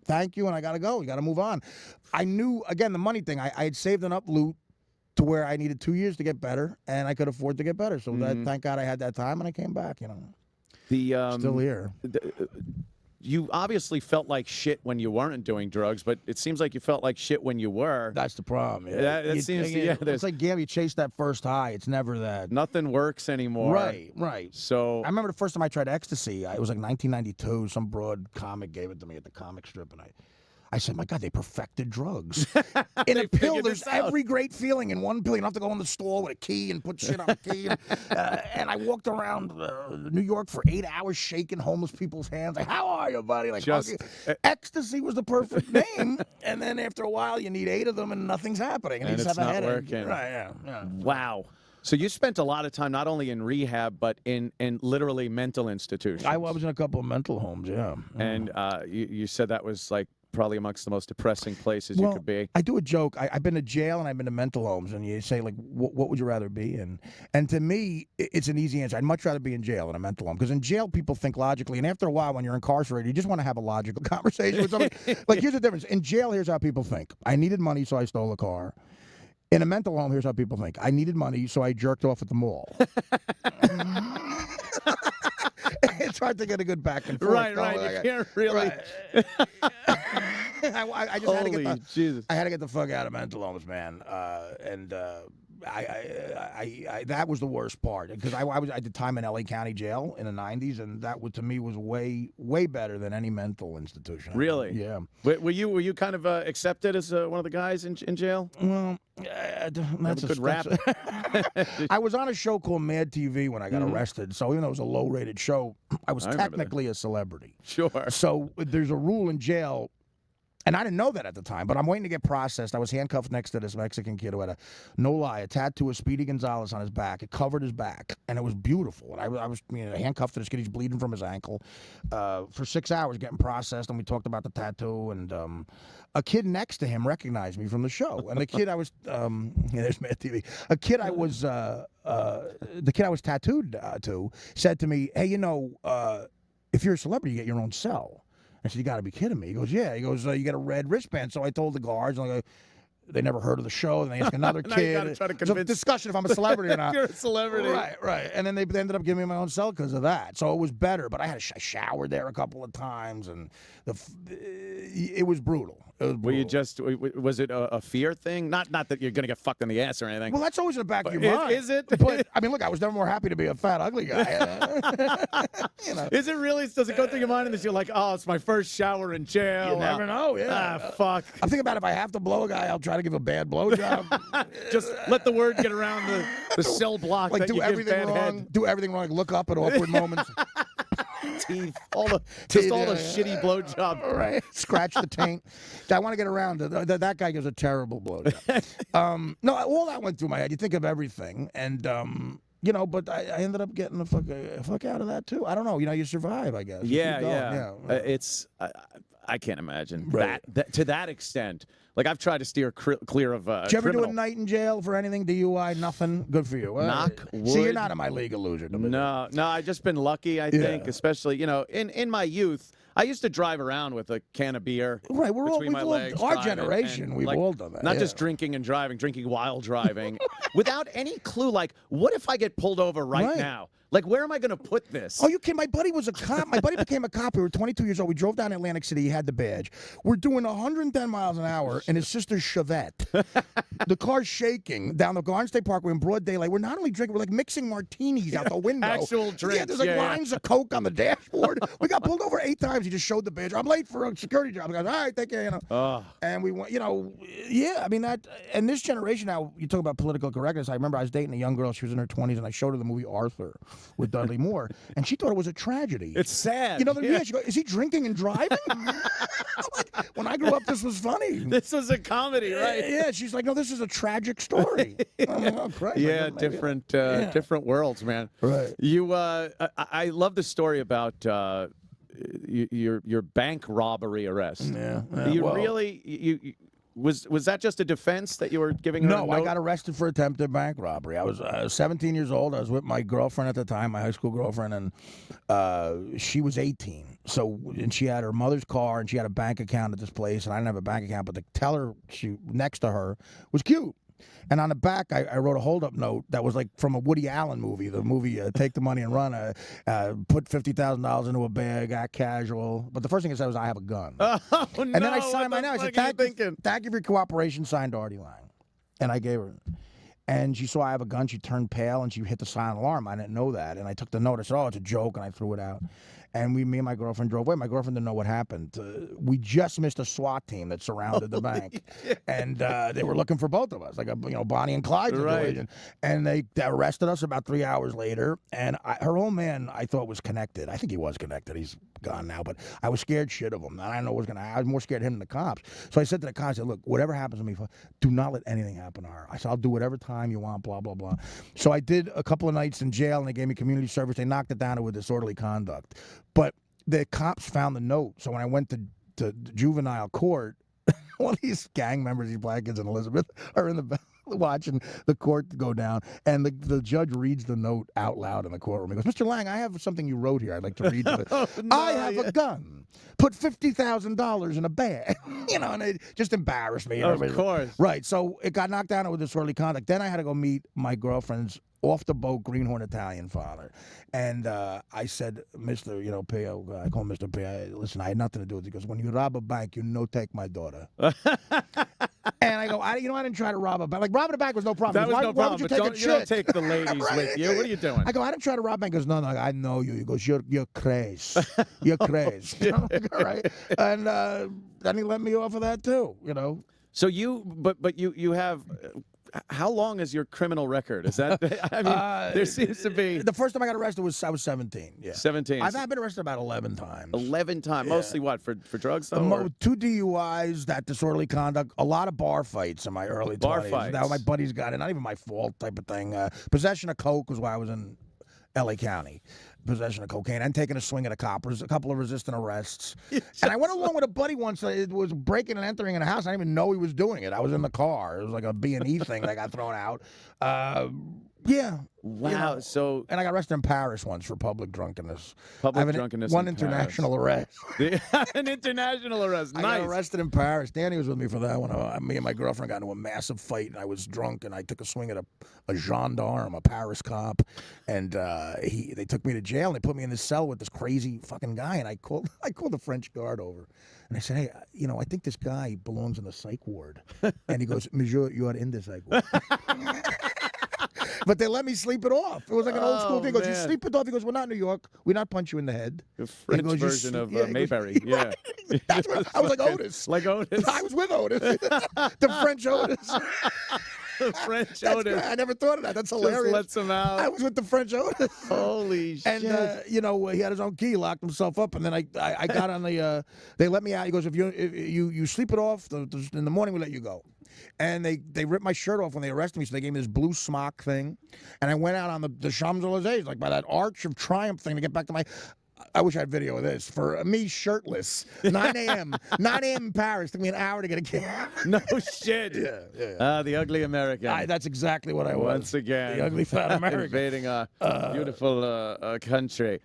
thank you, and I got to go. You got to move on. I knew, again, the money thing. I had saved enough loot to where I needed 2 years to get better, and I could afford to get better. So thank God I had that time, and I came back. Still here. You obviously felt like shit when you weren't doing drugs, but it seems like you felt like shit when you were. That's the problem. Yeah. It's like you chase that first high. It's never that. Nothing works anymore. Right. So I remember the first time I tried ecstasy. It was like 1992. Some broad comic gave it to me at the comic strip, and I said, my God, they perfected drugs. In a pill, there's every great feeling in one pill. You don't have to go in the store with a key and put shit on a key. And I walked around New York for 8 hours shaking homeless people's hands. Like, how are you, buddy? Like, ecstasy was the perfect name. And then after a while, you need 8 of them and nothing's happening. And it's not working. Right, yeah. Wow. So you spent a lot of time not only in rehab, but in literally mental institutions. I was in a couple of mental homes, yeah. And you said that was like probably amongst the most depressing places you could be. I do a joke. I've been to jail and I've been to mental homes, and you say, like, what would you rather be in? And to me, it's an easy answer. I'd much rather be in jail than a mental home, because in jail, people think logically, and after a while, when you're incarcerated, you just want to have a logical conversation with somebody. Like, here's the difference. In jail, here's how people think. I needed money, so I stole a car. In a mental home, here's how people think. I needed money, so I jerked off at the mall. It's hard to get a good back and forth. Right. You can't really. I just had to get Jesus. I had to get the fuck out of mental homes, man. That was the worst part, because I did time in LA County Jail in the 90s, and that to me was way better than any mental institution. Really? Yeah. Were you kind of accepted as one of the guys in jail? Well, that's a good rap. I was on a show called Mad TV when I got arrested, so even though it was a low-rated show, I was technically a celebrity. Sure. So there's a rule in jail. And I didn't know that at the time, but I'm waiting to get processed. I was handcuffed next to this Mexican kid who had a tattoo of Speedy Gonzalez on his back. It covered his back, and it was beautiful. And I was handcuffed to this kid. He's bleeding from his ankle for 6 hours getting processed, and we talked about the tattoo. And a kid next to him recognized me from the show. And the kid I was, there's Mad TV. A kid I was, the kid I was tattooed to said to me, hey, if you're a celebrity, you get your own cell. I said, you got to be kidding me. He goes, yeah. He goes, you get a red wristband. So I told the guards, and I go, they never heard of the show. And they asked another now kid. You gotta try to It's a convince discussion if I'm a celebrity or not. You're a celebrity. Right. And then they ended up giving me my own cell because of that. So it was better. But I had I showered there a couple of times, and it was brutal. Were you was it a fear thing? Not that you're going to get fucked in the ass or anything. Well, that's always in the back of your mind. Is it? But, I mean, look, I was never more happy to be a fat, ugly guy. Is it really? Does it go through your mind and you're like, oh, it's my first shower in jail? You never know, yeah. Fuck. I'm thinking about if I have to blow a guy, I'll try to give a bad blowjob. Just let the word get around the cell block. Like, that do you everything give bad wrong. head. Do everything wrong. Look up at awkward moments. Teeth, all the shitty blowjob. Right, scratch the taint. I want to get around to that guy gives a terrible blowjob. No, all that went through my head. You think of everything, and but I ended up getting the fuck out of that too. I don't know. You survive, I guess. Yeah. It's I can't imagine that to that extent. Like, I've tried to steer clear of. Did you ever do a night in jail for anything? DUI? Nothing. Good for you. Knock wood. See, you're not in my league of losers. No. I've just been lucky. I think, especially in my youth. I used to drive around with a can of beer. Right, between my legs. Our generation, we've all done that. Not just drinking and driving, drinking while driving, without any clue. Like, what if I get pulled over right now? Like, where am I going to put this? Oh, you can. My buddy was a cop. My buddy became a cop. We were 22 years old. We drove down Atlantic City. He had the badge. We're doing 110 miles an hour in his sister's Chevette. The car's shaking down the Garden State Parkway in broad daylight. We're not only drinking, we're like mixing martinis out the window. Actual drinks. Yeah, there's like lines of Coke on the dashboard. We got pulled over 8 times. He just showed the badge. I'm late for a security job. I goes, all right, take care, And we went, I mean, that, and this generation now, you talk about political correctness. I remember I was dating a young girl. She was in her 20s, and I showed her the movie Arthur with Dudley Moore, and she thought it was a tragedy. It's sad. She goes, is he drinking and driving? When I grew up, this was funny. This was a comedy, right? Yeah, she's like, no, this is a tragic story. I'm like, oh, great. Yeah, different worlds, man. Right. You, I love the story about your bank robbery arrest. Yeah. You really Was that just a defense that you were giving her? No, a I note? got arrested for attempted bank robbery. I was 17 years old. I was with my girlfriend at the time, my high school girlfriend, and she was 18. And she had her mother's car, and she had a bank account at this place, and I didn't have a bank account, but the teller next to her was cute. And on the back, I wrote a hold-up note that was like from a Woody Allen movie, the movie Take the Money and Run, put $50,000 into a bag, act casual. But the first thing it said was, I have a gun. Oh, no. And then I signed my name. I said, thank you for your cooperation, signed Artie Lange. And I gave her. And she saw I have a gun. She turned pale, and she hit the silent alarm. I didn't know that. And I took the note. I said, oh, it's a joke, and I threw it out. And me and my girlfriend drove away. My girlfriend didn't know what happened. We just missed a SWAT team that surrounded the bank, and they were looking for both of us, like a Bonnie and Clyde situation. And they arrested us about 3 hours later. And her old man, I thought, was connected. I think he was connected. He's gone now, but I was scared shit of him. And I didn't know what was going to happen. I was more scared of him than the cops. So I said to the cops, I said, look, whatever happens to me, do not let anything happen to her. I said, I'll do whatever time you want, blah, blah, blah. So I did a couple of nights in jail, and they gave me community service. They knocked it down with disorderly conduct. But the cops found the note. So when I went to juvenile court, all these gang members, these black kids and Elizabeth, are in the back watching the court go down. And the judge reads the note out loud in the courtroom. He goes, Mr. Lange, I have something you wrote here I'd like to read to Oh, no, I have a gun. Put $50,000 in a bag. And it just embarrassed me. Of course. Right. So it got knocked down with disorderly conduct. Then I had to go meet my girlfriend's off-the-boat greenhorn Italian father. And I said, Mr. Pio, I call him Mr. Pio, listen, I had nothing to do with it. He goes, when you rob a bank, take my daughter. And I go, I didn't try to rob a bank. Like, robbing a bank was no problem. That was no problem, Why would but you you don't take the ladies with you. What are you doing? I go, I didn't try to rob a bank. He goes, no, I know you. He goes, you're crazy. You're crazy. I'm like, all right. And then he let me off of that, too, So but you have. How long is your criminal record? Is that? I mean, there seems to be. The first time I got arrested I was 17. Yeah, 17. I've been arrested about 11 times. 11 times. Yeah. Mostly what for drugs? Though, 2 DUIs, that disorderly conduct, a lot of bar fights in my early 20s. Bar fights. Now my buddies got it, not even my fault type of thing. Possession of coke was why I was in L.A. County. Possession of cocaine and taking a swing at a cop. A couple of resistant arrests. And I went along with a buddy once that was breaking and entering in a house. I didn't even know he was doing it. I was in the car. It was like a B&E thing that got thrown out. Yeah. Wow. So. And I got arrested in Paris once for public drunkenness. Public drunkenness. One international arrest. An international arrest. Nice. I got arrested in Paris. Danny was with me for that one. Me and my girlfriend got into a massive fight, and I was drunk, and I took a swing at a gendarme, a Paris cop, and they took me to jail, and they put me in this cell with this crazy fucking guy, and I called the French guard over, and I said, hey, I think this guy belongs in the psych ward. And he goes, Monsieur, you are in the psych ward. But they let me sleep it off. It was like an old school thing. He goes, you sleep it off. He goes, we're not in New York. We not punch you in the head. The French version of Mayberry. Yeah. That's what, I was like Otis. Like Otis. I was with Otis. The French Otis. The French Otis. Great. I never thought of that. That's hilarious. Just lets him out. I was with the French Otis. Holy shit. And, he had his own key, locked himself up, and then I got on the, they let me out. He goes, if you sleep it off, in the morning we let you go. And they ripped my shirt off when they arrested me, so they gave me this blue smock thing. And I went out on the Champs-Élysées, like by that Arch of Triumph thing to get back to my... I wish I had video of this. For me, shirtless. 9 a.m. 9 a.m. in Paris. Took me an hour to get a cab. No shit. Yeah. The ugly American. That's exactly what I was. Once again. The ugly fat American. Invading a beautiful country.